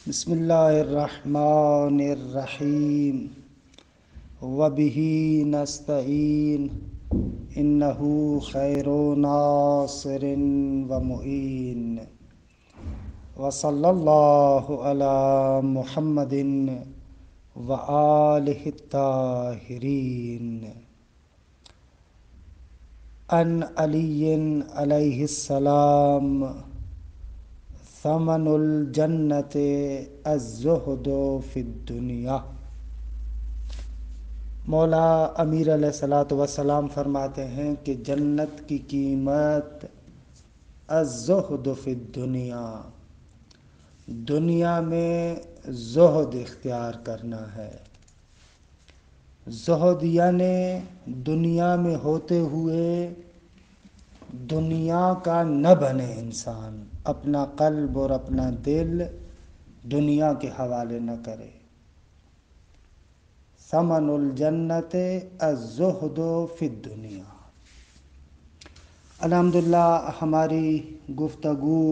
بسم اللہ الرحمن الرحیم وبہ نستعین انہ خیر ناصر ومعین وصلی اللہ علی محمد وآلہ الطاہرین ان علی علیہ السلام ثمن الجنت الزہد فی الدنیا۔ مولا امیر علیہ الصلوۃ والسلام فرماتے ہیں کہ جنت کی قیمت الزہد فی الدنیا، دنیا میں زہد اختیار کرنا ہے۔ زہد یعنی دنیا میں ہوتے ہوئے دنیا کا نہ بنے، انسان اپنا قلب اور اپنا دل دنیا کے حوالے نہ کرے۔ ثمن الجنت الزہد فی الدنیا۔ الحمدللہ ہماری گفتگو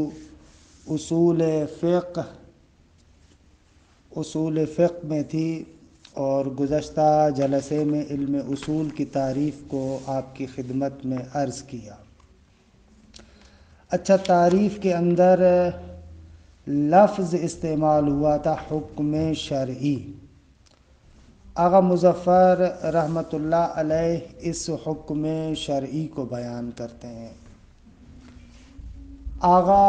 اصول فقہ میں تھی، اور گزشتہ جلسے میں علم اصول کی تعریف کو آپ کی خدمت میں عرض کیا۔ اچھا، تعریف کے اندر لفظ استعمال ہوا تھا حکم شرعی۔ آغا مظفر رحمۃ اللہ علیہ اس حکم شرعی کو بیان کرتے ہیں۔ آغا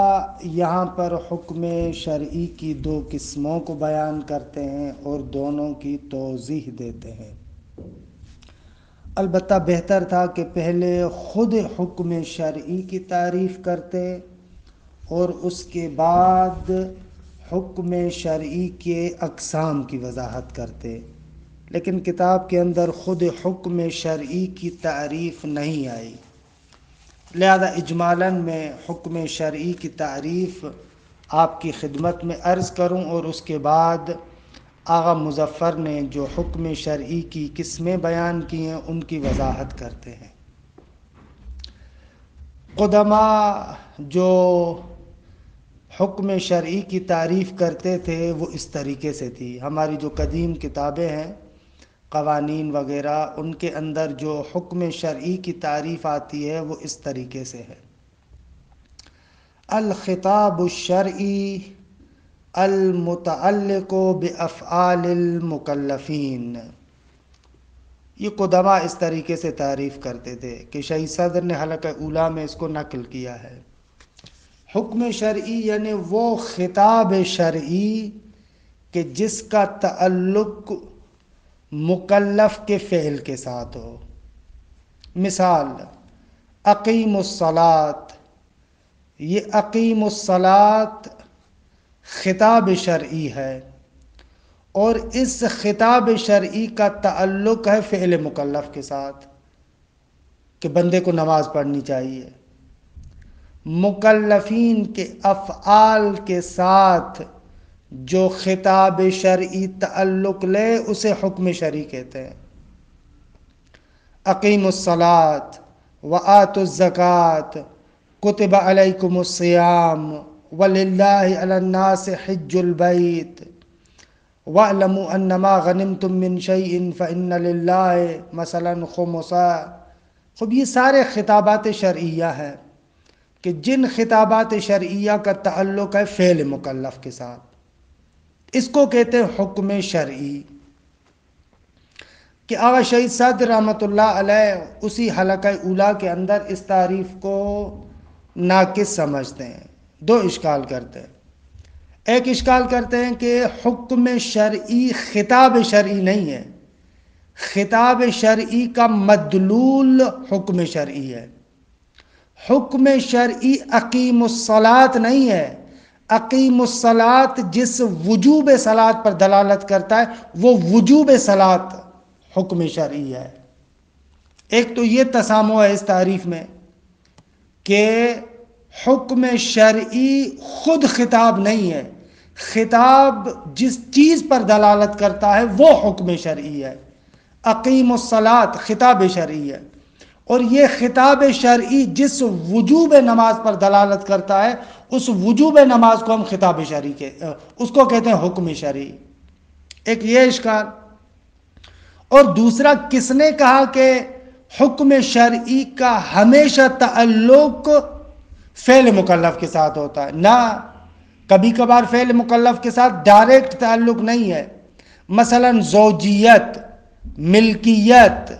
یہاں پر حکم شرعی کی دو قسموں کو بیان کرتے ہیں اور دونوں کی توضیح دیتے ہیں۔ البتہ بہتر تھا کہ پہلے خود حکم شرعی کی تعریف کرتے اور اس کے بعد حکم شرعی کے اقسام کی وضاحت کرتے، لیکن کتاب کے اندر خود حکم شرعی کی تعریف نہیں آئی، لہذا اجمالاً میں حکم شرعی کی تعریف آپ کی خدمت میں عرض کروں اور اس کے بعد آغا مظفر نے جو حکم شرعی کی قسمیں بیان کی ہیں ان کی وضاحت کرتے ہیں۔ قدما جو حکم شرعی کی تعریف کرتے تھے وہ اس طریقے سے تھی۔ ہماری جو قدیم کتابیں ہیں، قوانین وغیرہ، ان کے اندر جو حکم شرعی کی تعریف آتی ہے وہ اس طریقے سے ہے: الخطاب الشرعی المتعلق بافعال المکلفین۔ یہ قدما اس طریقے سے تعریف کرتے تھے کہ شہید صدر نے حلقہ اولیٰ میں اس کو نقل کیا ہے۔ حکم شرعی یعنی وہ خطاب شرعی کہ جس کا تعلق مکلف کے فعل کے ساتھ ہو۔ مثال اقیم الصلاۃ، یہ اقیم الصلاۃ خطاب شرعی ہے، اور اس خطاب شرعی کا تعلق ہے فعل مکلف کے ساتھ کہ بندے کو نماز پڑھنی چاہیے۔ مکلفین کے افعال کے ساتھ جو خطاب شرعی تعلق لے اسے حکم شرعی کہتے ہیں۔ اقیم الصلاۃ وآتوا الزکوٰۃ کتب علیکم الصیام وللہ علی الناس حج البیت وَاعْلَمُوا أَنَّمَا غَنِمْتُم مِّن شَيْءٍ فَإِنَّ لِلَّهِ مثلاً خُمُسَهُ۔ خب یہ سارے خطابات شرعیہ ہیں کہ جن خطابات شرعیہ کا تعلق ہے فعل مکلف کے ساتھ، اس کو کہتے ہیں حکم شرعی۔ کہ آغا شہید صدر رحمۃ اللہ علیہ اسی حلقہ اولیٰ کے اندر اس تعریف کو ناقص سمجھتے ہیں، دو اشکال کرتے ہیں۔ ایک اشکال کرتے ہیں کہ حکم شرعی خطاب شرعی نہیں ہے، خطاب شرعی کا مدلول حکم شرعی ہے۔ حکم شرعی اقیم الصلاۃ نہیں ہے، اقیم الصلاۃ جس وجوب صلاۃ پر دلالت کرتا ہے وہ وجوب صلاۃ حکم شرعی ہے۔ ایک تو یہ تسامح ہے اس تعریف میں کہ حکم شرعی خود خطاب نہیں ہے، خطاب جس چیز پر دلالت کرتا ہے وہ حکم شرعی ہے۔ اقیم الصلاۃ خطاب شرعی ہے، اور یہ خطاب شرعی جس وجوب نماز پر دلالت کرتا ہے اس وجوب نماز کو ہم خطاب شرعی اس کو کہتے ہیں حکم شرعی. ایک یہ اشکال. اور دوسرا، کس نے کہا کہ حکم شرعی کا ہمیشہ تعلق فعل مکلف کے ساتھ ہوتا ہے؟ نہ، کبھی کبھار فعل مکلف کے ساتھ ڈائریکٹ تعلق نہیں ہے. مثلا زوجیت، ملکیت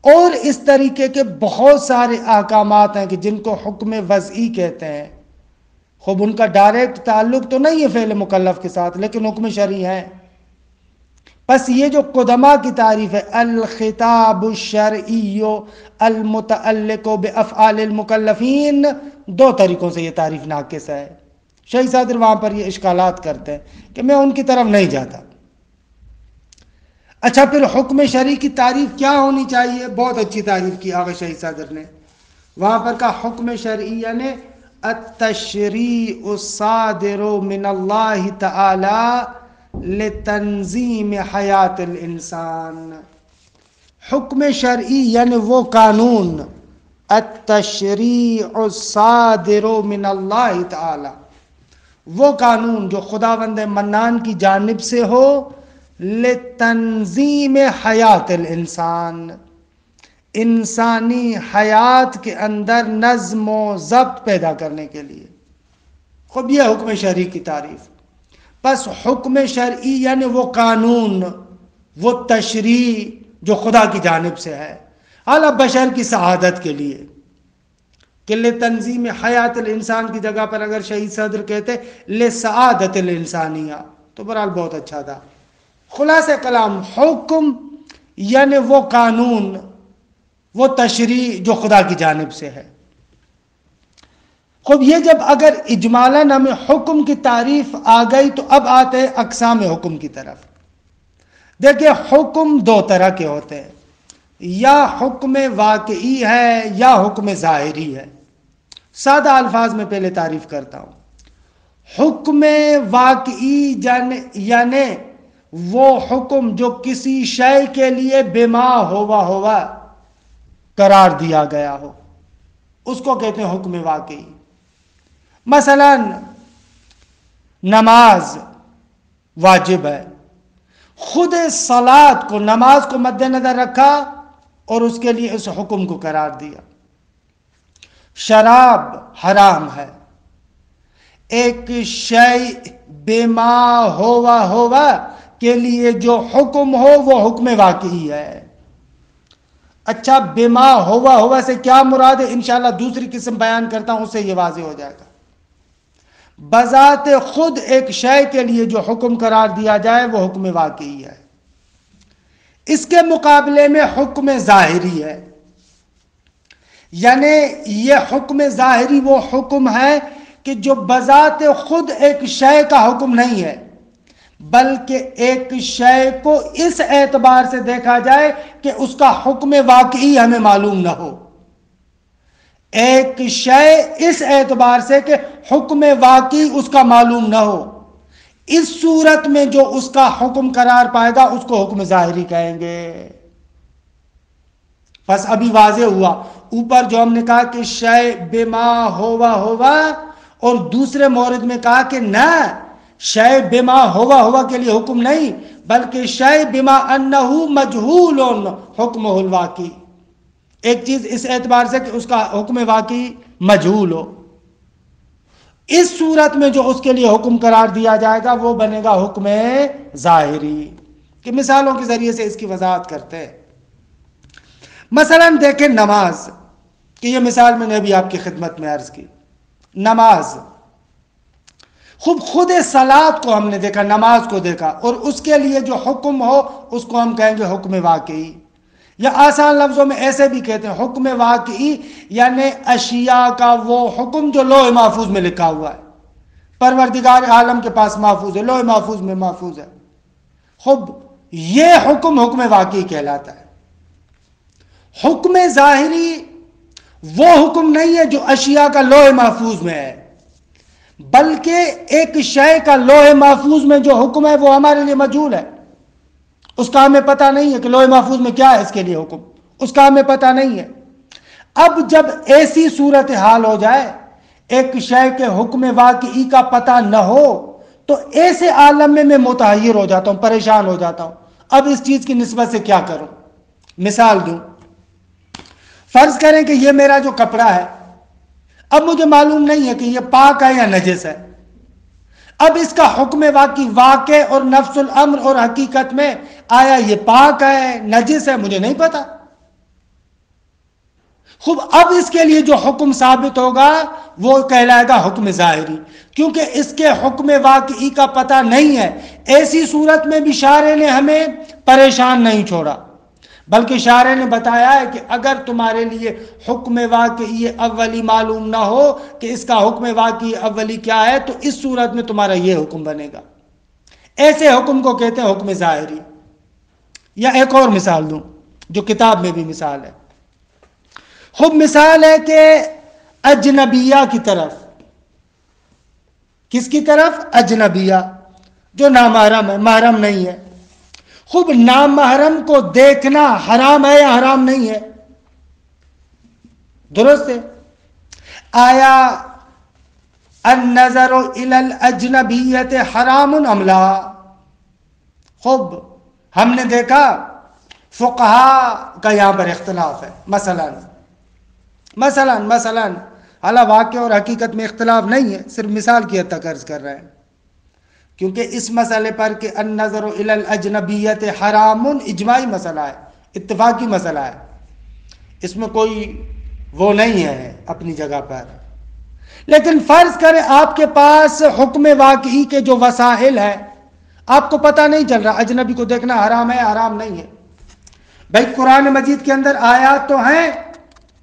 اور اس طریقے کے بہت سارے احکامات ہیں کہ جن کو حکم وضعی کہتے ہیں. خوب ان کا ڈائریکٹ تعلق تو نہیں ہے فعل مکلف کے ساتھ، لیکن حکم شرعی ہے. بس یہ جو قدماء کی تعریف ہے، الخطاب الشرعی المتعلق بافعال المکلفین، دو طریقوں سے یہ تعریف ناقص ہے. شیخ صدر وہاں پر یہ اشکالات کرتے ہیں کہ میں ان کی طرف نہیں جاتا. اچھا، پھر حکم شرعی کی تعریف کیا ہونی چاہیے؟ بہت اچھی تعریف کی آغا شیخ صدر نے. وہاں پر کہا حکم شرعی یعنی التشریع الصادر من اللہ تعالی لتنظیم حیات الانسان. حکم شرعی یعنی وہ قانون، التشریع الصادر من اللہ تعالی، وہ قانون جو خداوند منان کی جانب سے ہو، لتنظیم حیات الانسان، انسانی حیات کے اندر نظم و ضبط پیدا کرنے کے لیے. خب یہ حکم شرعی کی تعریف. بس حکم شرعی یعنی وہ قانون، وہ تشریع جو خدا کی جانب سے ہے اعلیٰ بشر کی سعادت کے لیے. کہ لتنظیم حیات الانسان کی جگہ پر اگر شہید صدر کہتے لسعادت الانسانیہ تو بہرحال بہت اچھا تھا. خلاصہ کلام، حکم یعنی وہ قانون، وہ تشریع جو خدا کی جانب سے ہے. خب یہ جب اگر اجمالاً ہمیں حکم کی تعریف آ گئی تو اب آتے ہیں اقسام حکم کی طرف. دیکھیں، حکم دو طرح کے ہوتے ہیں، یا حکم واقعی ہے یا حکم ظاہری ہے. سادہ الفاظ میں پہلے تعریف کرتا ہوں. حکم واقعی یعنی وہ حکم جو کسی شے کے لیے بما ہوا قرار دیا گیا ہو، اس کو کہتے ہیں حکم واقعی. مثلا نماز واجب ہے، خود صلاۃ کو، نماز کو مد نظر رکھا اور اس کے لیے اس حکم کو قرار دیا. شراب حرام ہے، ایک شے بما ہوا کے لیے جو حکم ہو وہ حکم واقعی ہے. اچھا، بما ہوا سے کیا مراد ہے؟ انشاءاللہ دوسری قسم بیان کرتا ہوں، اس سے یہ واضح ہو جائے گا. بذات خود ایک شے کے لیے جو حکم قرار دیا جائے وہ حکم واقعی ہے. اس کے مقابلے میں حکم ظاہری ہے، یعنی یہ حکم ظاہری وہ حکم ہے کہ جو بذات خود ایک شے کا حکم نہیں ہے، بلکہ ایک شے کو اس اعتبار سے دیکھا جائے کہ اس کا حکم واقعی ہمیں معلوم نہ ہو. ایک شے اس اعتبار سے کہ حکم واقعی اس کا معلوم نہ ہو، اس صورت میں جو اس کا حکم قرار پائے گا اس کو حکم ظاہری کہیں گے. بس ابھی واضح ہوا. اوپر جو ہم نے کہا کہ شے بما ہوا اور دوسرے مورد میں کہا کہ نہ، شے بما ہوا کے لیے حکم نہیں، بلکہ شے بما انہو مجہول حکمہ الواقعی. ایک چیز اس اعتبار سے کہ اس کا حکم واقعی مجہول ہو، اس صورت میں جو اس کے لیے حکم قرار دیا جائے گا وہ بنے گا حکم ظاہری. کہ مثالوں کے ذریعے سے اس کی وضاحت کرتے ہیں. مثلا دیکھیں نماز، کہ یہ مثال میں نے ابھی آپ کی خدمت میں عرض کی. نماز، خود صلاۃ کو ہم نے دیکھا، نماز کو دیکھا، اور اس کے لیے جو حکم ہو اس کو ہم کہیں گے حکم واقعی. یا آسان لفظوں میں ایسے بھی کہتے ہیں حکم واقعی یعنی اشیاء کا وہ حکم جو لوح محفوظ میں لکھا ہوا ہے، پروردگار عالم کے پاس محفوظ ہے، لوح محفوظ میں محفوظ ہے. خب یہ حکم واقعی کہلاتا ہے. حکم ظاہری وہ حکم نہیں ہے جو اشیاء کا لوح محفوظ میں ہے، بلکہ ایک شے کا لوح محفوظ میں جو حکم ہے وہ ہمارے لیے مجہول ہے. اس کا ہمیں پتہ نہیں ہے کہ لوح محفوظ میں کیا ہے اس کے لیے حکم، اس کا ہمیں پتہ نہیں ہے. اب جب ایسی صورتحال ہو جائے ایک شے کے حکم واقعی کا پتہ نہ ہو تو ایسے عالم میں متحیر ہو جاتا ہوں، پریشان ہو جاتا ہوں، اب اس چیز کی نسبت سے کیا کروں؟ مثال دوں، فرض کریں کہ یہ میرا جو کپڑا ہے، اب مجھے معلوم نہیں ہے کہ یہ پاک ہے یا نجس ہے، اب اس کا حکم واقع اور نفس الامر اور حقیقت میں آیا یہ پاک ہے نجس ہے مجھے نہیں پتا۔ خوب، اب اس کے لیے جو حکم ثابت ہوگا وہ کہلائے گا حکم ظاہری، کیونکہ اس کے حکم واقعی کا پتہ نہیں ہے۔ ایسی صورت میں بھی شارع نے ہمیں پریشان نہیں چھوڑا، بلکہ شارع نے بتایا ہے کہ اگر تمہارے لیے حکم واقعی اولی معلوم نہ ہو کہ اس کا حکم واقعی اولی کیا ہے تو اس صورت میں تمہارا یہ حکم بنے گا۔ ایسے حکم کو کہتے ہیں حکم ظاہری۔ یا ایک اور مثال دوں جو کتاب میں بھی مثال ہے، خوب مثال ہے کہ اجنبیہ کی طرف، کس کی طرف؟ اجنبیہ، جو نامحرم ہے، محرم نہیں ہے۔ خوب، نامحرم کو دیکھنا حرام ہے یا حرام نہیں ہے؟ درست ہے؟ آیا النظر الی الاجنبیت حرام ام لا؟ خوب، ہم نے دیکھا فقہا کا یہاں پر اختلاف ہے، مثلا حالانکہ واقع اور حقیقت میں اختلاف نہیں ہے، صرف مثال کی حد تک عرض کر رہے ہیں، کیونکہ اس مسئلے پر کہ النظر الی الاجنبیت حرام اجماعی مسئلہ ہے، اتفاقی مسئلہ ہے، اس میں کوئی وہ نہیں ہے اپنی جگہ پر۔ لیکن فرض کریں آپ کے پاس حکم واقعی کے جو وسائل ہیں، آپ کو پتہ نہیں چل رہا اجنبی کو دیکھنا حرام ہے حرام نہیں ہے۔ بھائی قرآن مجید کے اندر آیات تو ہیں،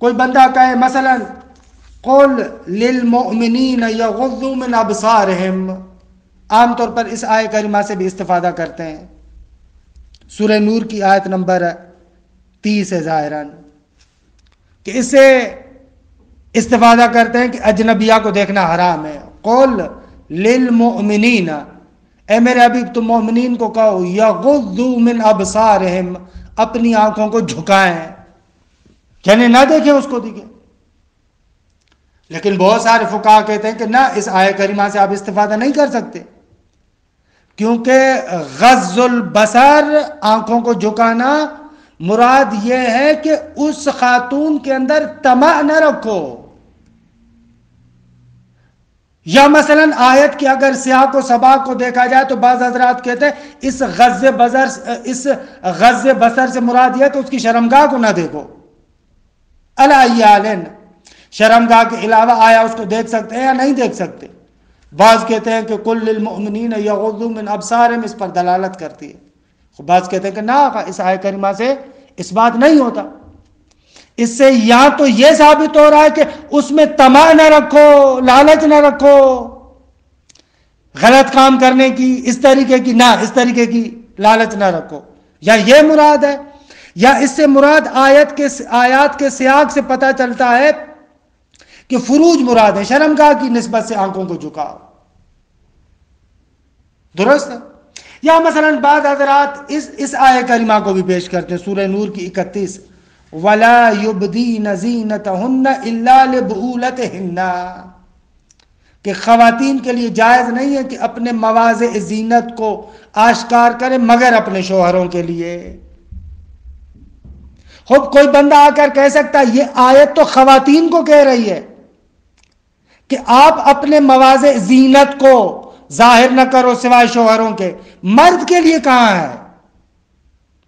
کوئی بندہ کہے مثلا قل للمؤمنین یغضوا من ابصارہم، عام طور پر اس آیت کریمہ سے بھی استفادہ کرتے ہیں، سورہ نور کی آیت نمبر 30 ہے ظاہراً، کہ اس سے استفادہ کرتے ہیں کہ اجنبیہ کو دیکھنا حرام ہے۔ قل للمؤمنین، اے میرے حبیب تم مومنین کو کہو یغضوا من ابصارہم، اپنی آنکھوں کو جھکائیں، یعنی نہ دیکھیں اس کو دیکھیں۔ لیکن بہت سارے فقہا کہتے ہیں کہ نہ، اس آیت کریمہ سے آپ استفادہ نہیں کر سکتے، کیونکہ غض البصر، آنکھوں کو جھکانا، مراد یہ ہے کہ اس خاتون کے اندر طمع نہ رکھو۔ یا مثلا آیت کی اگر سیاق و سباق کو دیکھا جائے تو بعض حضرات کہتے ہیں اس غض بصر سے مراد یہ کہ اس کی شرمگاہ کو نہ دیکھو۔ الایالن، شرمگاہ کے علاوہ آیا اس کو دیکھ سکتے ہیں یا نہیں دیکھ سکتے؟ بعض کہتے ہیں کہ قل للمؤمنین یغضوا من ابصارہم اس پر دلالت کرتی ہے، بعض کہتے ہیں کہ نہ، اس آیت کریمہ سے اس بات نہیں ہوتا۔ اس سے یہاں تو یہ ثابت ہو رہا ہے کہ اس میں طمع نہ رکھو، لالچ نہ رکھو غلط کام کرنے کی، اس طریقے کی نہ، اس طریقے کی لالچ نہ رکھو، یا یہ مراد ہے، یا اس سے مراد آیات کے سیاق سے پتہ چلتا ہے کہ فروج مراد ہے، شرمگاہ کی نسبت سے آنکھوں کو جھکاؤ۔ درست ہے؟ یا مثلا بعض حضرات اس آیت کریمہ کو بھی پیش کرتے ہیں، سورہ نور کی 31، وَلَا يُبْدِينَ زِينَتَهُنَّ إِلَّا لِبُعُولَتِهِنَّ، کہ خواتین کے لیے جائز نہیں ہے کہ اپنے مواضع زینت کو آشکار کرے مگر اپنے شوہروں کے لیے۔ خود کوئی بندہ آ کر کہہ سکتا ہے یہ آیت تو خواتین کو کہہ رہی ہے کہ آپ اپنے مواضع زینت کو ظاہر نہ کرو سوائے شوہروں کے، مرد کے لیے کہاں ہے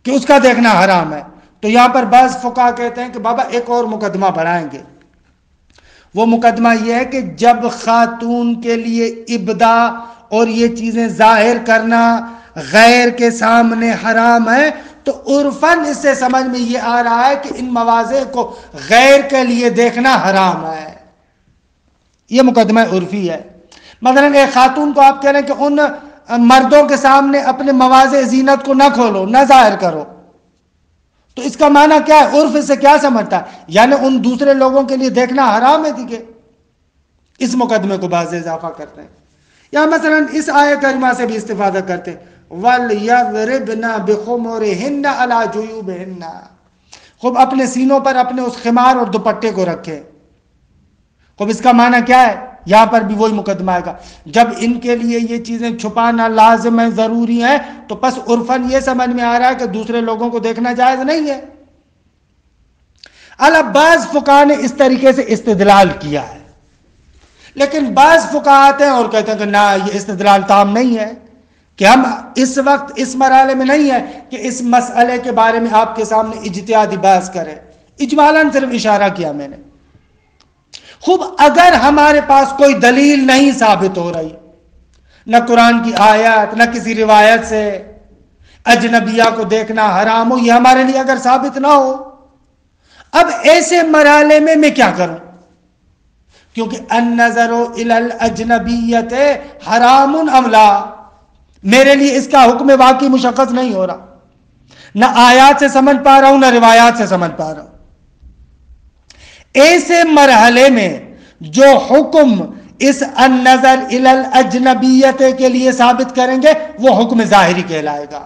کہ اس کا دیکھنا حرام ہے؟ تو یہاں پر بعض فقہا کہتے ہیں کہ بابا ایک اور مقدمہ بڑھائیں گے، وہ مقدمہ یہ ہے کہ جب خاتون کے لیے ابدا اور یہ چیزیں ظاہر کرنا غیر کے سامنے حرام ہے تو عرفاً اس سے سمجھ میں یہ آ رہا ہے کہ ان مواضع کو غیر کے لیے دیکھنا حرام ہے۔ یہ مقدمہ عرفی ہے۔ مثلا ایک خاتون کو آپ کہہ رہے ہیں کہ ان مردوں کے سامنے اپنے مواضع زینت کو نہ کھولو، نہ ظاہر کرو، تو اس کا معنی کیا ہے؟ عرف سے کیا سمجھتا ہے؟ یعنی ان دوسرے لوگوں کے لیے دیکھنا حرام ہے دیکھے، اس مقدمے کو بعض اضافہ کرتے ہیں۔ یا مثلا اس آیت کریمہ سے بھی استفادہ کرتے ہیں، وَلْيَضْرِبْنَ بِخُمُرِهِنَّ عَلَى جُيُوبِهِنَّ، خوب اپنے سینوں پر اپنے اس خمار اور دوپٹے کو رکھے. خوب اس کا معنی کیا ہے؟ یہاں پر بھی وہی مقدمہ آئے گا. جب ان کے لیے یہ چیزیں چھپانا لازم ہے، ضروری ہے، تو پس عرفاً یہ سمجھ میں آ رہا ہے کہ دوسرے لوگوں کو دیکھنا جائز نہیں ہے. بعض فقہاء نے اس طریقے سے استدلال کیا ہے، لیکن بعض فقہاء آتے ہیں اور کہتے ہیں کہ نہ، یہ استدلال تام نہیں ہے، کہ ہم اس وقت اس مرحلے میں نہیں ہے کہ اس مسئلے کے بارے میں آپ کے سامنے اجتہادی بحث کریں. اجمالاً صرف اشارہ کیا میں نے. خوب اگر ہمارے پاس کوئی دلیل نہیں ثابت ہو رہی، نہ قرآن کی آیات نہ کسی روایت سے اجنبیہ کو دیکھنا حرام ہو، یہ ہمارے لیے اگر ثابت نہ ہو، اب ایسے مرحلے میں کیا کروں؟ کیونکہ النظر الی الاجنبیۃ حرام ام لا، میرے لیے اس کا حکم واقعی مشخص نہیں ہو رہا، نہ آیات سے سمجھ پا رہا ہوں نہ روایات سے سمجھ پا رہا ہوں. ایسے مرحلے میں جو حکم اس النظر الی الاجنبیۃ کے لیے ثابت کریں گے وہ حکم ظاہری کہلائے گا،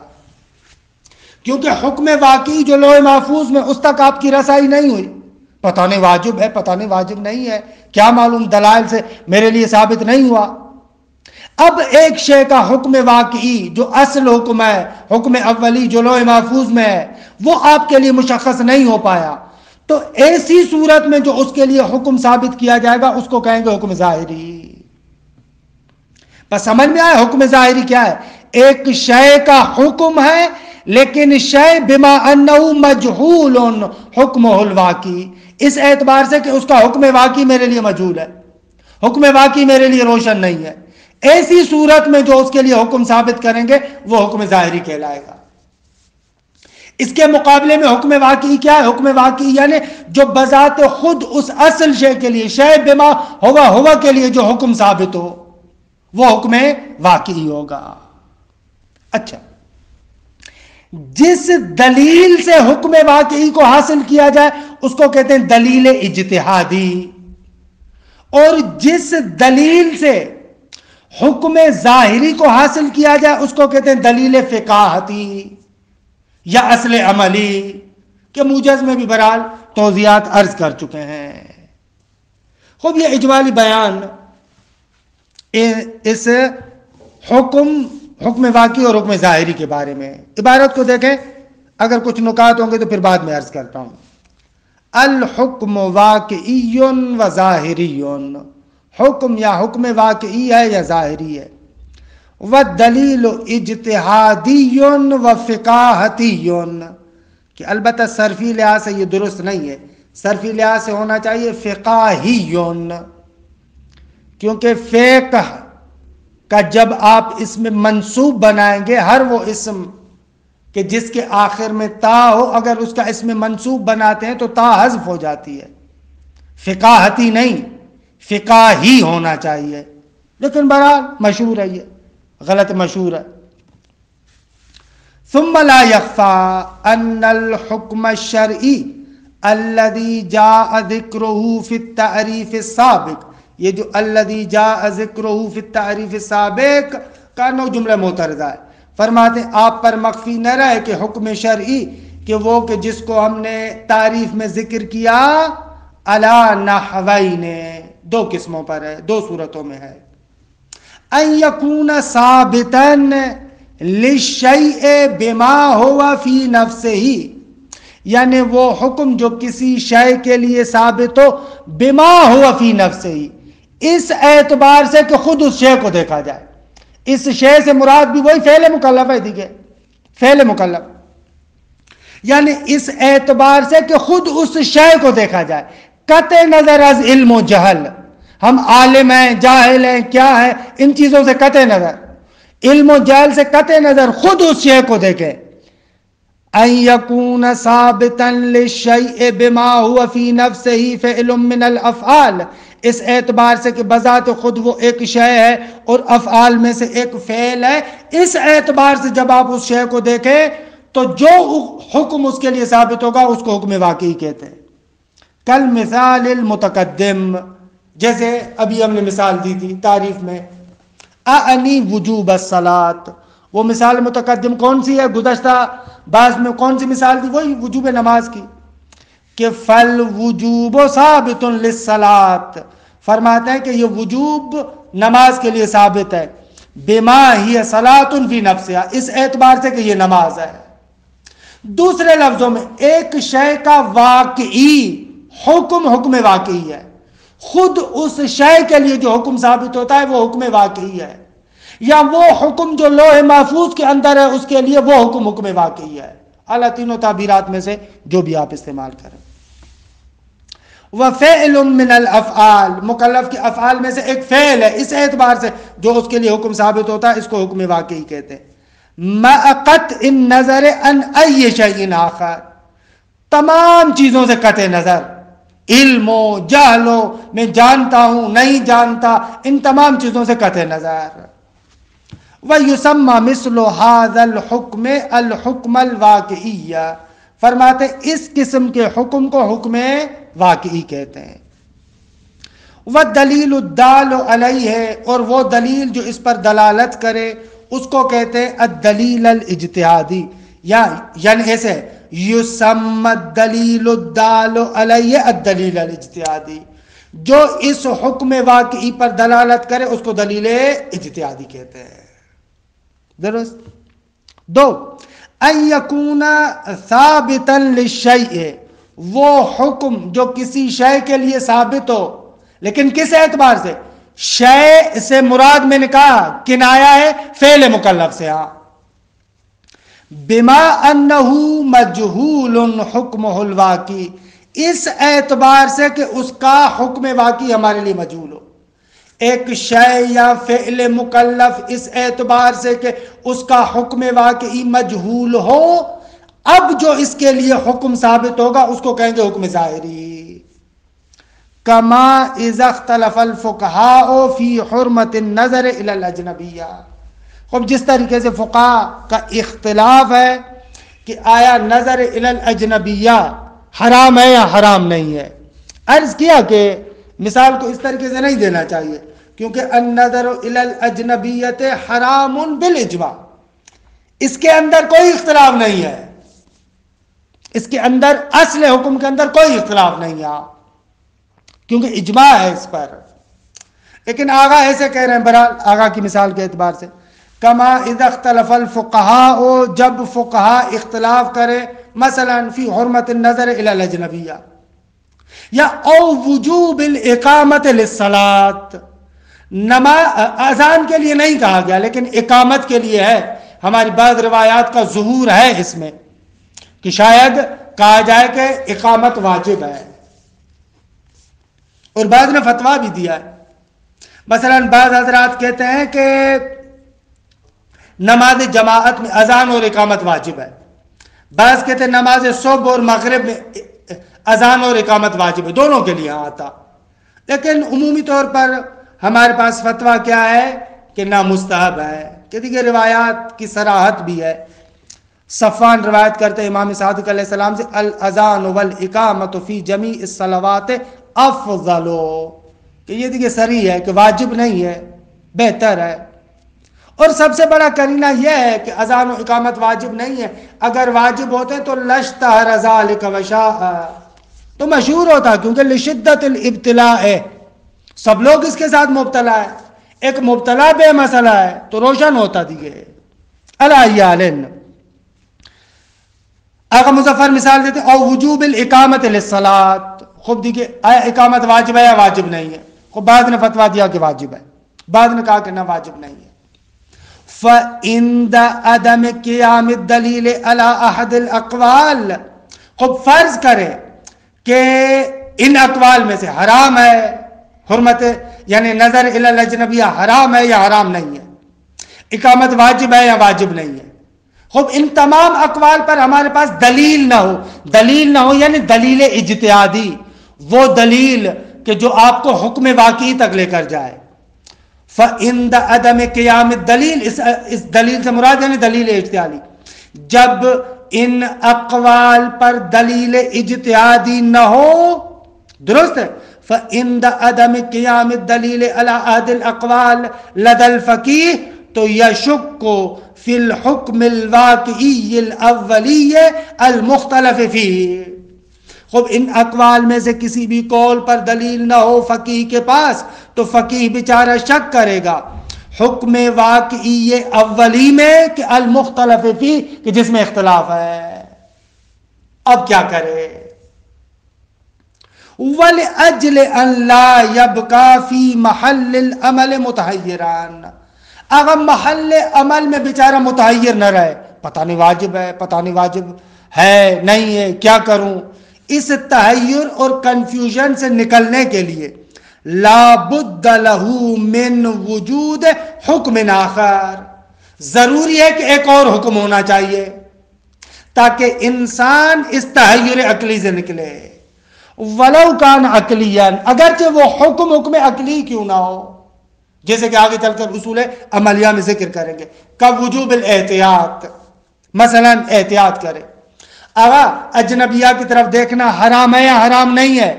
کیونکہ حکم واقعی جو لوح محفوظ میں اس تک آپ کی رسائی نہیں ہوئی. پتہ نہیں واجب ہے، پتہ نہیں واجب نہیں ہے، کیا معلوم، دلائل سے میرے لیے ثابت نہیں ہوا. اب ایک شے کا حکم واقعی جو اصل حکم ہے، حکم اولی جو لوح محفوظ میں ہے، وہ آپ کے لیے مشخص نہیں ہو پایا، تو ایسی صورت میں جو اس کے لیے حکم ثابت کیا جائے گا اس کو کہیں گے حکم ظاہری. بس سمجھ میں آئے حکم ظاہری کیا ہے؟ ایک شے کا حکم ہے لیکن شے بما انہ مجہول حکمہ الواقعی، اس اعتبار سے کہ اس کا حکم واقعی میرے لیے مجہول ہے، حکم واقعی میرے لیے روشن نہیں ہے. ایسی صورت میں جو اس کے لیے حکم ثابت کریں گے وہ حکم ظاہری کہلائے گا. اس کے مقابلے میں حکم واقعی کیا ہے؟ حکم واقعی یعنی جو بذات خود اس اصل شے کے لیے، شے بما ہوا کے لیے جو حکم ثابت ہو وہ حکم واقعی ہوگا. اچھا، جس دلیل سے حکم واقعی کو حاصل کیا جائے اس کو کہتے ہیں دلیل اجتہادی، اور جس دلیل سے حکم ظاہری کو حاصل کیا جائے اس کو کہتے ہیں دلیل فقاہتی یا اصل عملی، کہ موجز میں بھی بہرحال توضیحات عرض کر چکے ہیں. خوب یہ اجمالی بیان اس حکم واقعی اور حکم ظاہری کے بارے میں. عبارت کو دیکھیں، اگر کچھ نکات ہوں گے تو پھر بعد میں عرض کرتا ہوں. الحکم واقعی و ظاہری، حکم یا حکم واقعی ہے یا ظاہری ہے. والدلیل اجتہادی و فقاہتی، کہ البتہ صرفی لحاظ سے یہ درست نہیں ہے، صرفی لحاظ سے ہونا چاہیے فقاہی، کیونکہ فقہ کا جب آپ اس میں منصوب بنائیں گے، ہر وہ اسم کہ جس کے آخر میں تا ہو اگر اس کا اسم منصوب بناتے ہیں تو تا حذف ہو جاتی ہے. فقاہتی نہیں، فقاہی ہونا چاہیے، لیکن بہرحال مشہور ہے، یہ غلط مشہور ہے. ثم لا يخفى ان الحكم الشرعي الذي جاء ذكره في التعريف السابق، یہ جو الذي جاء ذكره في التعريف السابق کا نو جملہ معترضہ ہے. فرماتے ہیں آپ پر مخفی نہ رہے کہ حکم شرعی کہ وہ کہ جس کو ہم نے تعریف میں ذکر کیا علی نحوین، دو قسموں پر ہے، دو صورتوں میں ہے. ان یکون ثابتا للشیء بما ہوا فی نفسہ، یعنی وہ حکم جو کسی شے کے لیے ثابت ہو بما ہوا فی نفسہ، اس اعتبار سے کہ خود اس شے کو دیکھا جائے. اس شے سے مراد بھی وہی فعل مکلف ہے، دیکھیں فعل مکلف، یعنی اس اعتبار سے کہ خود اس شے کو دیکھا جائے. قطع نظر از علم و جہل، ہم عالم ہیں جاہل ہیں کیا ہے، ان چیزوں سے قطع نظر، علم و جہل سے قطع نظر، خود اس شے کو دیکھیں. ان یکون ثابتا للشیء بما هو فی نفسہ فعل من الافعال، اس اعتبار سے کہ بذات خود وہ ایک شے ہے اور افعال میں سے ایک فعل ہے. اس اعتبار سے جب آپ اس شے کو دیکھیں تو جو حکم اس کے لیے ثابت ہوگا اس کو حکم واقعی کہتے ہیں. کل مثال المتقدم، جیسے ابھی ہم نے مثال دی تھی تعریف میں، اعنی وجوب الصلاۃ، وہ مثال متقدم کون سی ہے؟ گزشتہ بعض میں کون سی مثال دی؟ وہی وجوب نماز کی. کہ فل وجوب ثابت للصلاۃ، فرماتے ہیں کہ یہ وجوب نماز کے لیے ثابت ہے، بما ہی صلاۃ فی نفسہا، اس اعتبار سے کہ یہ نماز ہے۔ دوسرے لفظوں میں ایک شے کا واقعی حکم حکم واقعی ہے، خود اس شے کے لیے جو حکم ثابت ہوتا ہے وہ حکم واقعی ہے، یا وہ حکم جو لوح محفوظ کے اندر ہے اس کے لیے وہ حکم حکم واقعی ہے۔ اعلیٰ تینوں تعبیرات میں سے جو بھی آپ استعمال کریں۔ وَفِعْلٌ مِّنَ الْأَفْعَالِ، مکلف کے افعال میں سے ایک فعل ہے، اس اعتبار سے جو اس کے لیے حکم ثابت ہوتا ہے اس کو حکم واقعی کہتے ہیں۔ مَعَ قَطْعِ النَّظَرِ عَنْ أَيِّ شَيْءٍ آخَرٍ، تمام چیزوں سے قطع نظر، علم ہو جہل ہو، میں جانتا ہوں نہیں جانتا، ان تمام چیزوں سے قطع نظر۔ وَيُسَمَّى مِثْلُ هَذَا الْحُكْمِ الْحُكْمَ الْوَاقِعِيَّ، فرماتے اس قسم کے حکم کو حکم واقعی کہتے ہیں۔ وَالدَّلِيلُ الدَّالُ عَلَيْهِ، اور وہ دلیل جو اس پر دلالت کرے اس کو کہتے ہیں الدلیل الاجتہادی، یعنی ایسے یسمى الدلیل الدال علیہ الدلیل الاجتہادی، جو اس حکم واقعی پر دلالت کرے اس کو دلیل اجتہادی کہتے ہیں۔ درست۔ دو، ان یکون ثابتا للشیء، وہ حکم جو کسی شے کے لیے ثابت ہو، لیکن کس اعتبار سے؟ شے سے مراد میں نے کہا کنایا ہے فعل مکلف سے، ہاں، بما انہ مجہول حکمہ الواقعی، اس اعتبار سے کہ اس کا حکم واقعی ہمارے لیے مجہول ہو۔ ایک شے یا فعل مکلف اس اعتبار سے کہ اس کا حکم واقعی مجہول ہو، اب جو اس کے لیے حکم ثابت ہوگا اس کو کہیں گے حکم ظاہری۔ کما اذا اختلف الفقہاء فی حرمت النظر الی الاجنبیہ، اب جس طریقے سے فقہاء کا اختلاف ہے کہ آیا نظر الی الاجنبیہ حرام ہے یا حرام نہیں ہے، عرض کیا کہ مثال کو اس طریقے سے نہیں دینا چاہیے، کیونکہ النظر الی الاجنبیۃ حرام بالاجماع، اس کے اندر کوئی اختلاف نہیں ہے، اس کے اندر اصل حکم کے اندر کوئی اختلاف نہیں ہے، کیونکہ اجماع ہے اس پر۔ لیکن آغا ایسے کہہ رہے ہیں، برحال آغا کی مثال کے اعتبار سے، کما اذا اختلف الفقہاء، جب فقہاء اختلاف کرے مثلا فی حرمت النظر الی الاجنبیہ، یا او وجوب الاقامت للصلاۃ، اذان کے لیے نہیں کہا گیا لیکن اقامت کے لیے ہے، ہماری بعض روایات کا ظہور ہے اس میں کہ شاید کہا جائے کہ اقامت واجب ہے، اور بعض نے فتویٰ بھی دیا ہے۔ مثلا بعض حضرات کہتے ہیں کہ نماز جماعت میں اذان اور اقامت واجب ہے، بعض کہتے ہیں نماز صبح اور مغرب میں اذان اور اقامت واجب ہے، دونوں کے لیے آتا، لیکن عمومی طور پر ہمارے پاس فتویٰ کیا ہے کہ نہ مستحب ہے، کہ دیگر روایات کی صراحت بھی ہے۔ صفوان روایت کرتے ہیں امام صادق علیہ السلام سے، الاذان والاقامت فی جمیع الصلوات افضل، کہ یہ دیکھیں صریح ہے کہ واجب نہیں ہے، بہتر ہے۔ اور سب سے بڑا قرینہ یہ ہے کہ اذان و اقامت واجب نہیں ہے، اگر واجب ہوتے تو لاشتہر ذالک وشاء، تو مشہور ہوتا، کیونکہ لشدت الابتلاء ہے، سب لوگ اس کے ساتھ مبتلا ہے، ایک مبتلا بے مسئلہ ہے تو روشن ہوتا دیگے۔ الایالن آقا مظفر مثال دیتے او وجوب الاقامت للصلاۃ، خوب دیکھئے آیا اقامت واجب ہے یا واجب نہیں ہے، خوب بعض نے فتویٰ دیا کہ واجب ہے، بعض نے کہا کہ نہ واجب نہیں ہے۔ فَإِنْدَ عَدَمِ قِيَامِ الدَّلِيلِ عَلَىٰ أَحَدِ الْأَقْوَالِ، خوب فرض کرے کہ ان اقوال میں سے حرام ہے حرمت، یعنی نظر الی الاجنبیہ حرام ہے یا حرام نہیں ہے، اقامت واجب ہے یا واجب نہیں ہے، خوب ان تمام اقوال پر ہمارے پاس دلیل نہ ہو یعنی دلیل اجتہادی، وہ دلیل کہ جو آپ کو حکم واقعی تک لے کر جائے۔ فَإِنْدَ عَدَمِ قِيَامِ الدَّلِيلِ، اس دلیل سے مراد یعنی دلیل اجتہادی، جب ان اقوال پر دلیل اجتہادی نہ ہو، درست ہے، فَإِنْدَ عَدَمِ قِيَامِ الدَّلِيلِ عَلَىٰ أَحَدِ الْأَقْوَالِ لَدَى الْفَقِيهِ تو یشک فی الحکم الواقعی الاولی المختلف فیہ، خب ان اقوال میں سے کسی بھی قول پر دلیل نہ ہو فقیہ کے پاس تو فقیہ بیچارہ شک کرے گا حکم واقعی اولی میں کہ المختلف فی کہ جس میں اختلاف ہے. اب کیا کرے؟ وَلِأَجْلِ أَنْ لَا يَبْقَى فِي مَحَلِّ الْعَمَلِ مُتَحَيِّرًا، اگر محل عمل میں بیچارہ متحیر نہ رہے، پتہ نہیں واجب ہے، پتہ نہیں واجب ہے نہیں ہے، کیا کروں، اس تحیر اور کنفیوژن سے نکلنے کے لیے لا بد لہو من وجود حکم آخر، ضروری ہے کہ ایک اور حکم ہونا چاہیے تاکہ انسان اس تحیر عقلی سے نکلے. ولو کان عقلیان، اگرچہ وہ حکم عقلی کیوں نہ ہو، جیسے کہ آگے چل کر اصول عملیہ میں ذکر کریں گے. کب وجوب الاحتیاط، مثلا احتیاط کرے. اگر اجنبیہ کی طرف دیکھنا حرام ہے یا حرام نہیں ہے،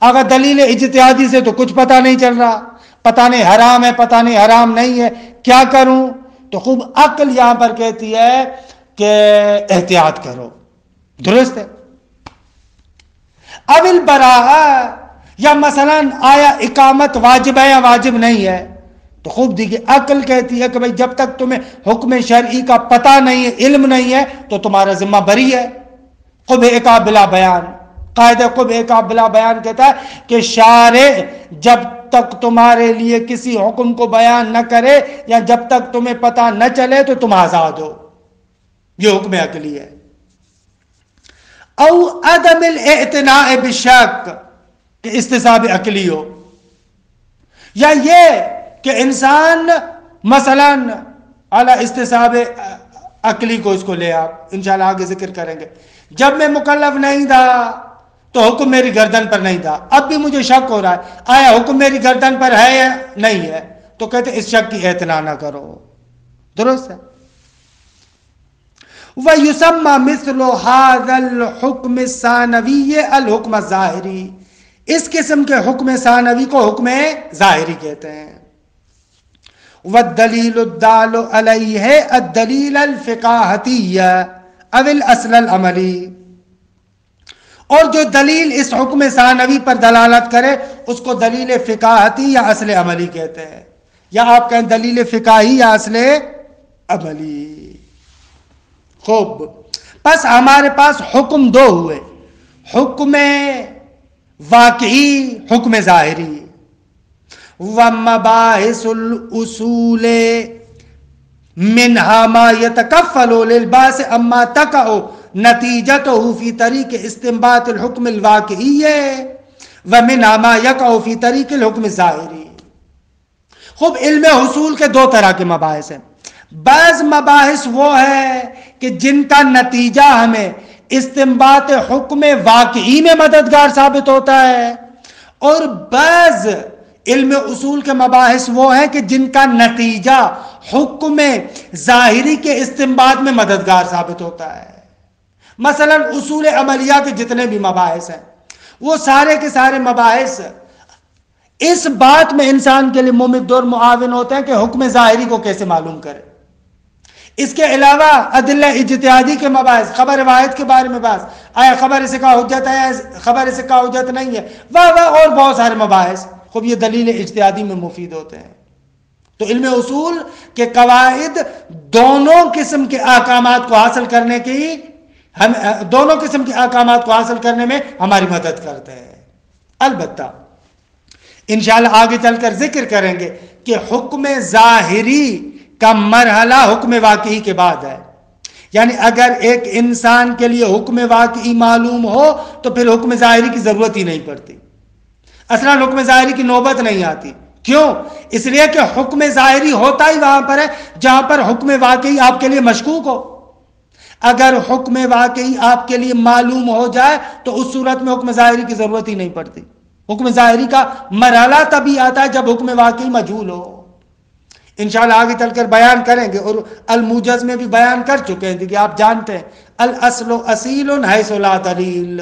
اگر دلیل اجتہادی سے تو کچھ پتہ نہیں چل رہا، پتہ نہیں حرام ہے پتہ نہیں حرام نہیں ہے، کیا کروں؟ تو خوب عقل یہاں پر کہتی ہے کہ احتیاط کرو. درست ہے. اب البراءہ، یا مثلا آیا اقامت واجب ہے یا واجب نہیں ہے، تو خوب دیکھیے عقل کہتی ہے کہ بھئی جب تک تمہیں حکم شرعی کا پتہ نہیں ہے، علم نہیں ہے، تو تمہارا ذمہ بری ہے. قبح کا بلا بیان، قاعدہ قبح کا بلا بیان کہتا ہے کہ شارع جب تک تمہارے لیے کسی حکم کو بیان نہ کرے یا جب تک تمہیں پتہ نہ چلے تو تم آزاد ہو. یہ حکم عقلی ہے. او عدم الاعتناء بالشک، کہ استصحاب عقلی ہو، یا یہ کہ انسان مثلا اعلی استصحاب عقلی کو اس کو لے. آپ انشاءاللہ آگے ذکر کریں گے. جب میں مکلف نہیں تھا تو حکم میری گردن پر نہیں تھا، اب بھی مجھے شک ہو رہا ہے آیا حکم میری گردن پر ہے یا نہیں ہے، تو کہتے اس شک کی اعتنا نہ کرو. درست ہے. وَيُسَمَّى مِثْلُ هَذَا الْحُكْمِ الثَّانَوِيِّ الْحُكْمَ الظَّاهِرِ، اس قسم کے حکم ثانوی کو حکم ظاہری کہتے ہیں. وَالدَّلِيلُ الدَّالُ عَلَيْهِ الدَّلِيلَ الْفِقَاهَتِيَّ اَوِ الْأَصْلَ الْعَمَلِي، اور جو دلیل اس حکم ثانوی پر دلالت کرے اس کو دلیل فقاہتی یا اصل عملی کہتے ہیں، یا آپ کہیں دلیل فقاہی یا اصل عملی. خوب، پس ہمارے پاس حکم دو ہوئے، حکم واقعی، حکم ظاہری. وَمَبَاحِثُ الْأُصُولِ مِنْهَا مَا يَتَكَفَّلُ لِلْبَاسِ أَمَّا تَقَعُ نَتِيجَتُهُ فِي طَرِيقِ اسْتِنبَاطِ الْحُكْمِ الْوَاقِعِيِّ وَمِنْهَا مَا يَقَعُ فِي طَرِيقِ الْحُكْمِ الظَّاهِرِ. خوب، علم حصول کے دو طرح کے مباحث ہیں. بعض مباحث وہ ہے کہ جن کا نتیجہ ہمیں استنباط حکم واقعی میں مددگار ثابت ہوتا ہے، اور بعض علم اصول کے مباحث وہ ہیں کہ جن کا نتیجہ حکم ظاہری کے استنباط میں مددگار ثابت ہوتا ہے. مثلا اصول عملیہ کے جتنے بھی مباحث ہیں وہ سارے کے سارے مباحث اس بات میں انسان کے لیے ممد اور معاون ہوتے ہیں کہ حکم ظاہری کو کیسے معلوم کرے. اس کے علاوہ ادلہ اجتہادی کے مباحث، خبر واحد کے بارے میں بحث، آیا خبر سے کا حجت ہے، خبر سے کا حجت نہیں ہے، واہ اور بہت سارے مباحث، خوب یہ دلیل اجتہادی میں مفید ہوتے ہیں. تو علم اصول کے قواعد دونوں قسم کے احکامات کو حاصل کرنے کی دونوں قسم کے احکامات کو حاصل کرنے میں ہماری مدد کرتے ہیں. البتہ انشاءاللہ آگے چل کر ذکر کریں گے کہ حکم ظاہری کا مرحلہ حکم واقعی کے بعد ہے. یعنی اگر ایک انسان کے لیے حکم واقعی معلوم ہو تو پھر حکم ظاہری کی ضرورت ہی نہیں پڑتی، اصلا حکم ظاہری کی نوبت نہیں آتی. کیوں؟ اس لیے کہ حکم ظاہری ہوتا ہی وہاں پر ہے جہاں پر حکم واقعی آپ کے لیے مشکوک ہو. اگر حکم واقعی آپ کے لیے معلوم ہو جائے تو اس صورت میں حکم ظاہری کی ضرورت ہی نہیں پڑتی. حکم ظاہری کا مرحلہ تبھی آتا ہے جب حکم واقعی مجہول ہو. انشاءاللہ آگے چل کر بیان کریں گے، اور الموجز میں بھی بیان کر چکے ہیں کہ آپ جانتے ہیں الاصل اصیل حیث لا دلیل،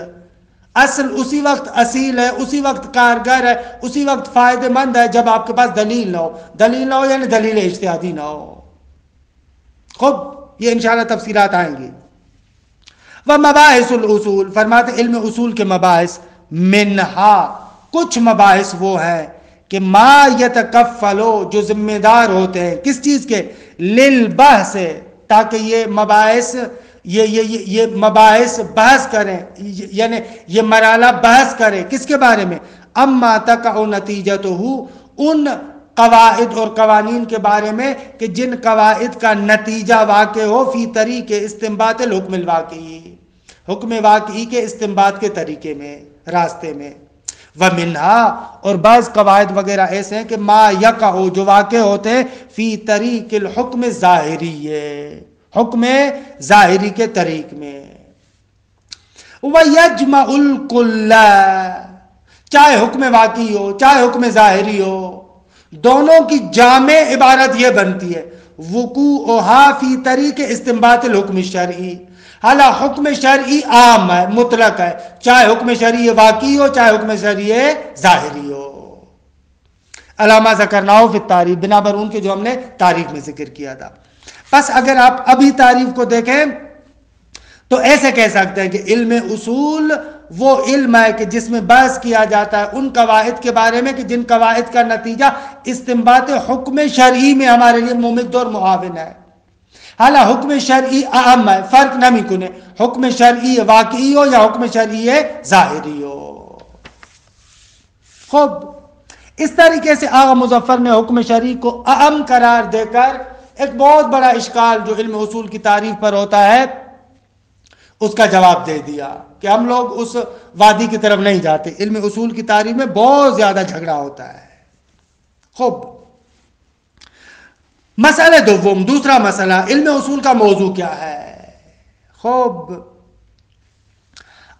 اصل اسی وقت اصیل ہے، اسی وقت کارگر ہے، اسی وقت فائدہ مند ہے جب آپ کے پاس دلیل نہ ہو. دلیل نہ ہو یعنی دلیل اجتہادی نہ ہو. خوب، یہ انشاءاللہ تفصیلات آئیں گی. ومباحث الاصول، فرماتے علم اصول کے مباحث، منہا کچھ مباحث وہ ہیں کہ ما یتکفلو جو ذمہ دار ہوتے ہیں کس چیز کے، للبحث تاکہ یہ مباحث یہ مباحث بحث کریں، یعنی یہ مرحلہ بحث کریں کس کے بارے میں، اما تقع نتیجتہ ان قواعد اور قوانین کے بارے میں کہ جن قواعد کا نتیجہ واقع ہو فی طریق استنباط الحکم الواقعی، حکم واقعی کے استنباط کے طریقے میں، راستے میں، ومنہا اور بعض قواعد وغیرہ ایسے ہیں کہ ما یقع جو واقع ہوتے ہیں فی طریق الحکم ظاہری، حکم ظاہری کے طریق میں، وَيَجْمَعُ الْكُلَّ چاہے حکم واقعی ہو چاہے حکم ظاہری ہو، دونوں کی جامع عبارت یہ بنتی ہے وقوعها فی طریق استنباط الحکم الشرعی، حالا حکم شرعی عام ہے، مطلق ہے، چاہے حکم شرعی واقعی ہو چاہے حکم شرعی ظاہری ہو، علامہ ذکرناہ فی التعریف، بنا بر ان کے جو ہم نے تعریف میں ذکر کیا تھا۔ بس اگر آپ ابھی تعریف کو دیکھیں تو ایسے کہہ سکتے ہیں کہ علم اصول وہ علم ہے کہ جس میں بحث کیا جاتا ہے ان قواعد کے بارے میں کہ جن قواعد کا نتیجہ استنباط حکم شرعی میں ہمارے لیے ممد اور معاون ہے، حالا حکم شرعی اہم ہے، فرق نہ کنے حکم شرعی واقعی ہو یا حکم شرعی ظاہری ہو۔ خوب اس طریقے سے آغا مظفر نے حکم شرعی کو اہم قرار دے کر ایک بہت بڑا اشکال جو علم اصول کی تعریف پر ہوتا ہے اس کا جواب دے دیا کہ ہم لوگ اس وادی کی طرف نہیں جاتے، علم اصول کی تعریف میں بہت زیادہ جھگڑا ہوتا ہے۔ خوب مسئلہ دوم، دوسرا مسئلہ علم اصول کا موضوع کیا ہے؟ خوب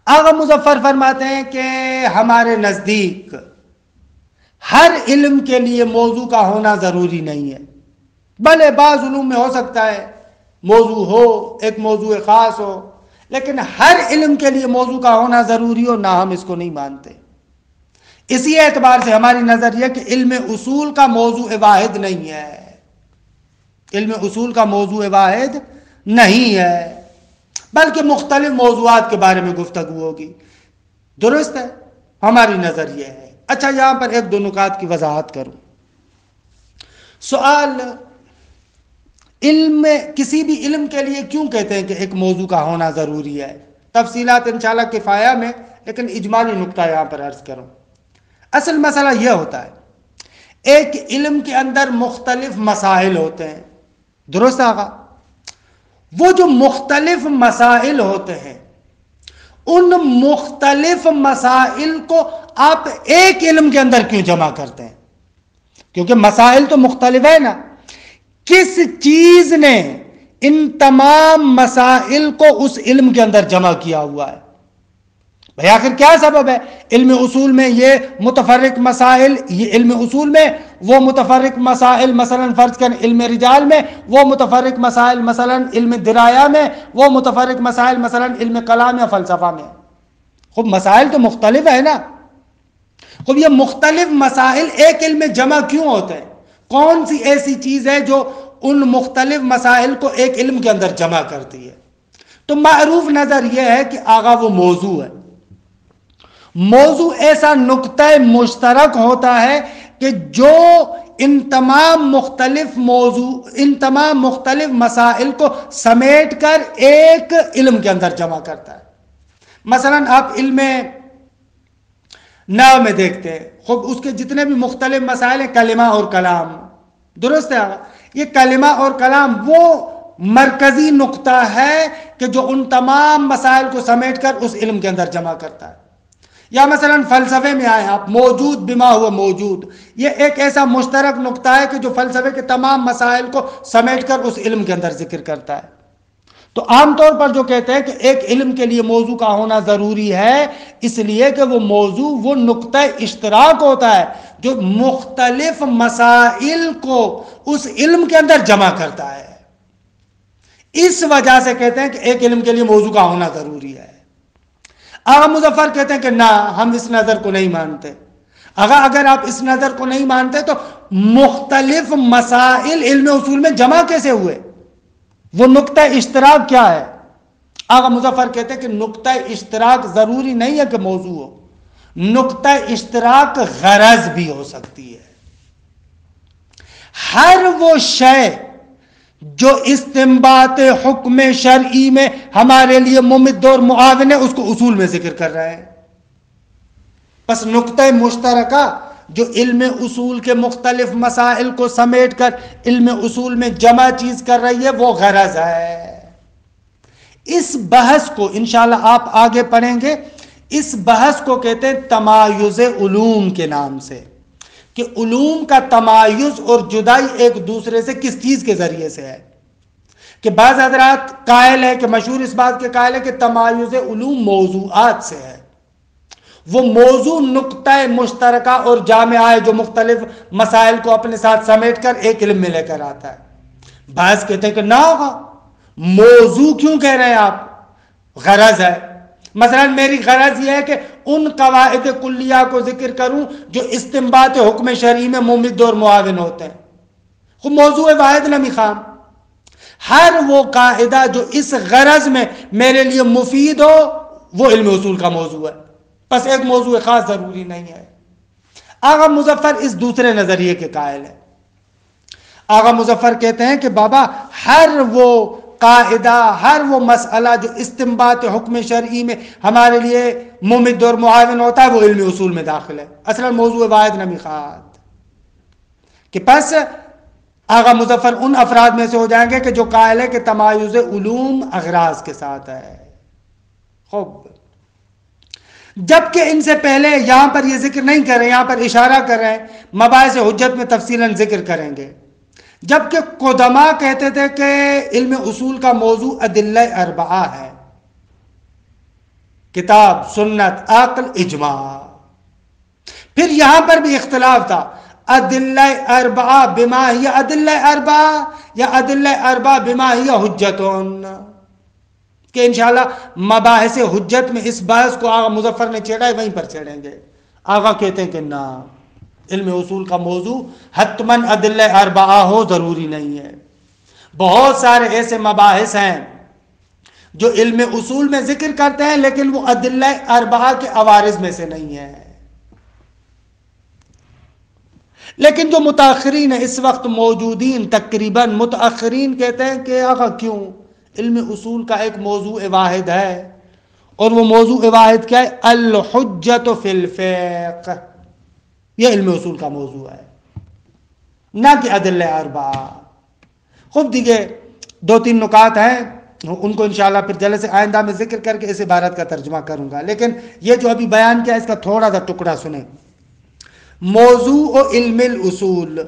آغا مظفر فرماتے ہیں کہ ہمارے نزدیک ہر علم کے لیے موضوع کا ہونا ضروری نہیں ہے، بھلے بعض علوم میں ہو سکتا ہے موضوع ہو، ایک موضوع خاص ہو، لیکن ہر علم کے لیے موضوع کا ہونا ضروری ہو، نہ ہم اس کو نہیں مانتے۔ اسی اعتبار سے ہماری نظر یہ کہ علم اصول کا موضوع واحد نہیں ہے، علم اصول کا موضوع واحد نہیں ہے، بلکہ مختلف موضوعات کے بارے میں گفتگو ہوگی۔ درست ہے، ہماری نظر یہ ہے۔ اچھا یہاں پر ایک دو نکات کی وضاحت کروں۔ سوال، علم کسی بھی علم کے لیے کیوں کہتے ہیں کہ ایک موضوع کا ہونا ضروری ہے؟ تفصیلات انشاءاللہ کفایہ میں، لیکن اجمالی نکتہ یہاں پر عرض کروں۔ اصل مسئلہ یہ ہوتا ہے ایک علم کے اندر مختلف مسائل ہوتے ہیں، درست آقا؟ وہ جو مختلف مسائل ہوتے ہیں ان مختلف مسائل کو آپ ایک علم کے اندر کیوں جمع کرتے ہیں؟ کیونکہ مسائل تو مختلف ہے نا۔ کس چیز نے ان تمام مسائل کو اس علم کے اندر جمع کیا ہوا ہے؟ بھئی آخر کیا سبب ہے؟ علم اصول میں یہ متفرق مسائل، یہ علم اصول میں وہ متفرق مسائل، مثلا فرض کریں علم رجال میں وہ متفرق مسائل، مثلا علم درایا میں وہ متفرق مسائل، مثلا علم کلام یا فلسفہ میں۔ خب مسائل تو مختلف ہے نا۔ خب یہ مختلف مسائل ایک علم میں جمع کیوں ہوتے ہیں؟ کون سی ایسی چیز ہے جو ان مختلف مسائل کو ایک علم کے اندر جمع کرتی ہے؟ تو معروف نظر یہ ہے کہ آغا وہ موضوع ہے۔ موضوع ایسا نقطہ مشترک ہوتا ہے کہ جو ان تمام مختلف مسائل کو سمیٹ کر ایک علم کے اندر جمع کرتا ہے۔ مثلا آپ علم نحو میں دیکھتے ہیں، خب اس کے جتنے بھی مختلف مسائل ہیں، کلمہ اور کلام، درست ہے؟ یہ کلمہ اور کلام وہ مرکزی نقطہ ہے کہ جو ان تمام مسائل کو سمیٹ کر اس علم کے اندر جمع کرتا ہے۔ یا مثلا فلسفے میں آئے آپ، موجود بما ہوا موجود، یہ ایک ایسا مشترک نقطہ ہے کہ جو فلسفے کے تمام مسائل کو سمیٹ کر اس علم کے اندر ذکر کرتا ہے۔ تو عام طور پر جو کہتے ہیں کہ ایک علم کے لیے موضوع کا ہونا ضروری ہے، اس لیے کہ وہ موضوع وہ نقطہ اشتراک ہوتا ہے جو مختلف مسائل کو اس علم کے اندر جمع کرتا ہے۔ اس وجہ سے کہتے ہیں کہ ایک علم کے لیے موضوع کا ہونا ضروری ہے۔ آغا مظفر کہتے ہیں کہ نہ، ہم اس نظر کو نہیں مانتے۔ اگر آپ اس نظر کو نہیں مانتے تو مختلف مسائل علم اصول میں جمع کیسے ہوئے؟ وہ نقطہ اشتراک کیا ہے؟ آغا مظفر کہتے ہیں کہ نقطہ اشتراک ضروری نہیں ہے کہ موضوع ہو، نقطہ اشتراک غرض بھی ہو سکتی ہے۔ ہر وہ شے جو استنباط حکم شرعی میں ہمارے لیے ممد اور معاون ہے، اس کو اصول میں ذکر کر رہا ہے۔ بس نقطہ مشترکہ جو علم اصول کے مختلف مسائل کو سمیٹ کر علم اصول میں جمع چیز کر رہی ہے، وہ غرض ہے۔ اس بحث کو انشاءاللہ آپ آگے پڑھیں گے، اس بحث کو کہتے ہیں تمایز علوم کے نام سے، کہ علوم کا تمایز اور جدائی ایک دوسرے سے کس چیز کے ذریعے سے ہے۔ کہ بعض حضرات قائل ہے کہ مشہور اس بات کے قائل ہے کہ تمایز علوم موضوعات سے ہے، وہ موضوع نقطہ مشترکہ اور جامعہ ہے جو مختلف مسائل کو اپنے ساتھ سمیٹ کر ایک علم میں لے کر آتا ہے۔ بعض کہتے ہیں کہ نہ ہوگا، موضوع کیوں کہہ رہے ہیں آپ، غرض ہے۔ مثلا میری غرض یہ ہے کہ ان قواعد کلیہ کو ذکر کروں جو استنباط حکم شرعی میں ممد اور معاون ہوتے ہیں، خود موضوع واحد نہ میخوام، ہر وہ قاعدہ جو اس غرض میں میرے لیے مفید ہو وہ علم اصول کا موضوع ہے، بس ایک موضوع خاص ضروری نہیں ہے۔ آغا مظفر اس دوسرے نظریے کے قائل ہے۔ آغا مظفر کہتے ہیں کہ بابا ہر وہ قاعدہ، ہر وہ مسئلہ جو استنباط حکم شرعی میں ہمارے لیے ممد اور معاون ہوتا ہے وہ علم اصول میں داخل ہے، اصلا موضوع واحد نہ میخواد۔ کہ پس آغا مظفر ان افراد میں سے ہو جائیں گے کہ جو قائل ہے کہ تمایز علوم اغراض کے ساتھ ہے۔ خوب، جبکہ ان سے پہلے یہاں پر یہ ذکر نہیں کر رہے، یہاں پر اشارہ کر رہے ہیں، مباحث حجت میں تفصیلاً ذکر کریں گے۔ جبکہ قدماء کہتے تھے کہ علم اصول کا موضوع ادلہ اربعہ ہے، کتاب، سنت، عقل، اجماع۔ پھر یہاں پر بھی اختلاف تھا، ادلہ اربعہ بما ہی ادلہ اربعہ یا ادلہ اربعہ بما ہی حجتون، کہ انشاءاللہ مباحث حجت میں اس بحث کو آغا مظفر نے چھیڑا ہے، وہیں پر چھیڑیں گے۔ آغا کہتے ہیں کہ نہ، علم اصول کا موضوع حتماً ادلہ اربعہ ہو ضروری نہیں ہے، بہت سارے ایسے مباحث ہیں جو علم اصول میں ذکر کرتے ہیں لیکن وہ ادلہ اربعہ کے عوارض میں سے نہیں ہے۔ لیکن جو متاخرین ہیں اس وقت موجودین تقریباً متاخرین کہتے ہیں کہ آقا کیوں، علم اصول کا ایک موضوع واحد ہے، اور وہ موضوع واحد کیا ہے؟ الحجت فی الفقہ، یہ علم اصول کا موضوع ہے، نہ کہ ادلہ اربعہ۔ خود دیگے دو تین نکات ہیں، ان کو انشاءاللہ پھر جلسے آئندہ میں ذکر کر کے اس عبارت کا ترجمہ کروں گا، لیکن یہ جو ابھی بیان کیا اس کا تھوڑا سا ٹکڑا سنیں۔ موضوع علم الاصول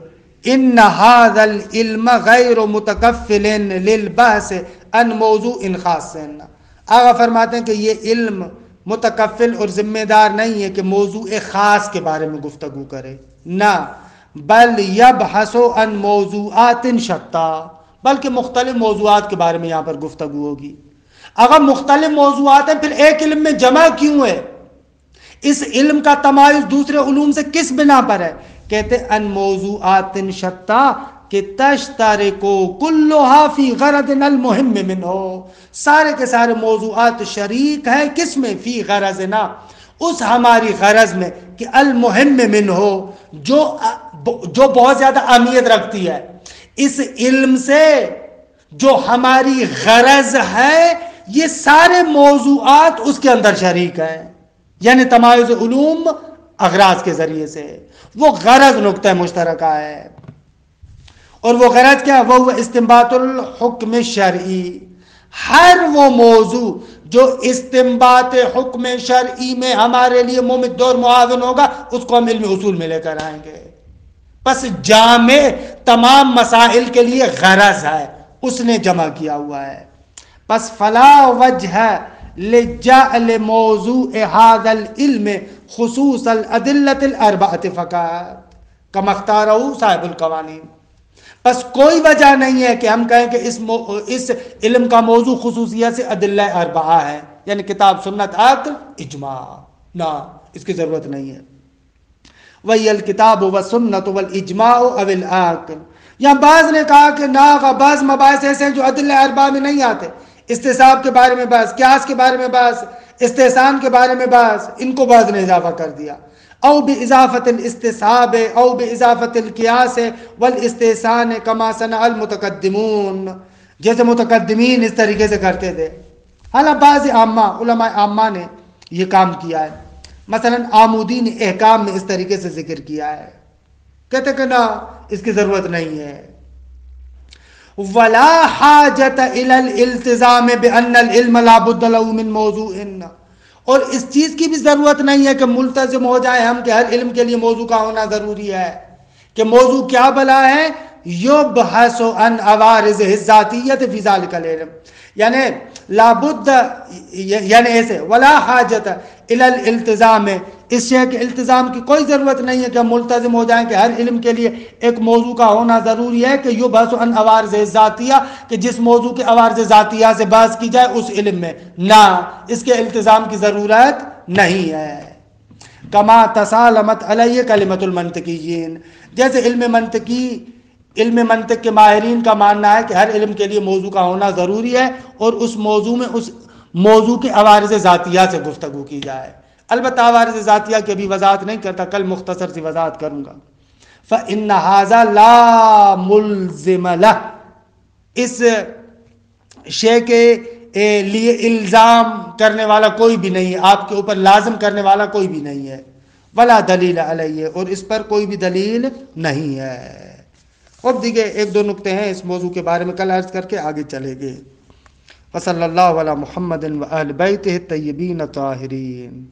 ان هذا العلم غیر متکفل للبحث عن موضوع خاص۔ آغا فرماتے ہیں کہ یہ علم متکفل اور ذمہ دار نہیں ہے کہ موضوع خاص کے بارے میں گفتگو کرے، نہ، بل یبحث عن موضوعات شتیٰ، بلکہ مختلف موضوعات کے بارے میں یہاں پر گفتگو ہوگی۔ اگر مختلف موضوعات ہیں پھر ایک علم میں جمع کیوں ہے؟ اس علم کا تمایز دوسرے علوم سے کس بنا پر ہے؟ کہتے ان موضوعات شتیٰ کہ تشترکو کلھا فی غرض المہم منہ، سارے کے سارے موضوعات شریک ہیں کس میں؟ فی غرضنا، اس ہماری غرض میں، کہ المہم منہ، جو بہت زیادہ اہمیت رکھتی ہے، اس علم سے جو ہماری غرض ہے یہ سارے موضوعات اس کے اندر شریک ہیں، یعنی تمایز علوم اغراض کے ذریعے سے، وہ غرض نقطہ مشترکہ ہے۔ اور وہ غرض کیا؟ وہ استنباط الحکم شرعی، ہر وہ موضوع جو استنباط حکم شرعی میں ہمارے لیے ممد اور معاون ہوگا اس کو ہم علم اصول میں لے کر آئیں گے۔ بس جامع تمام مسائل کے لیے غرض ہے، اس نے جمع کیا ہوا ہے۔ بس فلا وجہ لجعل موضوع هذا العلم خصوص الادلة الاربعة فقط كما اختاره صاحب القوانین، بس کوئی وجہ نہیں ہے کہ ہم کہیں کہ اس علم کا موضوع خصوصیت سے ادلہ اربعہ ہے، یعنی کتاب، سنت، عقل، اجماع، نہ، اس کی ضرورت نہیں ہے۔ وہی الکتاب والسنت والاجماع او العقل، یا بعض نے کہا کہ نہ، بعض مباحث ایسے ہیں جو ادلہ اربعہ میں نہیں آتے، استصحاب کے بارے میں بحث، قیاس کے بارے میں بحث، استحسان کے بارے میں بحث، ان کو بعض نے اضافہ کر دیا. او باضافت الاستصحاب او باضافت القیاس والاستحسان کما صنع المتقدمون، جیسے متقدمین اس طریقے سے کرتے تھے. حالانکہ بعض عامہ علماء عامہ نے یہ کام کیا ہے. مثلا آمودی نے احکام میں اس طریقے سے ذکر کیا ہے، کہتے کہ نا اس کی ضرورت نہیں ہے. ولا حاجت الى الالتزام بان العلم لا بد له من موضوع، اور اس چیز کی بھی ضرورت نہیں ہے کہ ملتزم ہو جائے ہم کہ ہر علم کے لیے موضوع کا ہونا ضروری ہے. کہ موضوع کیا بلا ہے؟ یبحث عن عوارض الذاتیت فی ذلک العلم، یعنی لابد، یعنی ایسے ولا حاجت الی الالتزام، اس شے کے التزام کی کوئی ضرورت نہیں ہے کہ ہم ملتزم ہو جائیں کہ ہر علم کے لیے ایک موضوع کا ہونا ضروری ہے. کہ یبحث عن عوارض ذاتیہ، کہ جس موضوع کے عوارض ذاتیہ سے بحث کی جائے اس علم میں، نہ اس کے التزام کی ضرورت نہیں ہے. کما تسالمت علیہ کلمۃ المنطقیین، جیسے علم منطق کے ماہرین کا ماننا ہے کہ ہر علم کے لیے موضوع کا ہونا ضروری ہے اور اس موضوع میں اس موضوع کے عوارض ذاتیہ سے گفتگو کی جائے. البتہ عوارض ذاتیہ کی ابھی وضاحت نہیں کرتا، کل مختصر سی وضاحت کروں گا. فإن هذا لا ملزم له، اس شے کے لیے الزام کرنے والا کوئی بھی نہیں ہے، آپ کے اوپر لازم کرنے والا کوئی بھی نہیں ہے. ولا دلیل علیہ، اور اس پر کوئی بھی دلیل نہیں ہے. اور دیگه ایک دو نکتے ہیں اس موضوع کے بارے میں کل عرض کر کے آگے چلے گئے. وصلی اللہ علی محمد و اہل بیتہ الطیبین الطاہرین.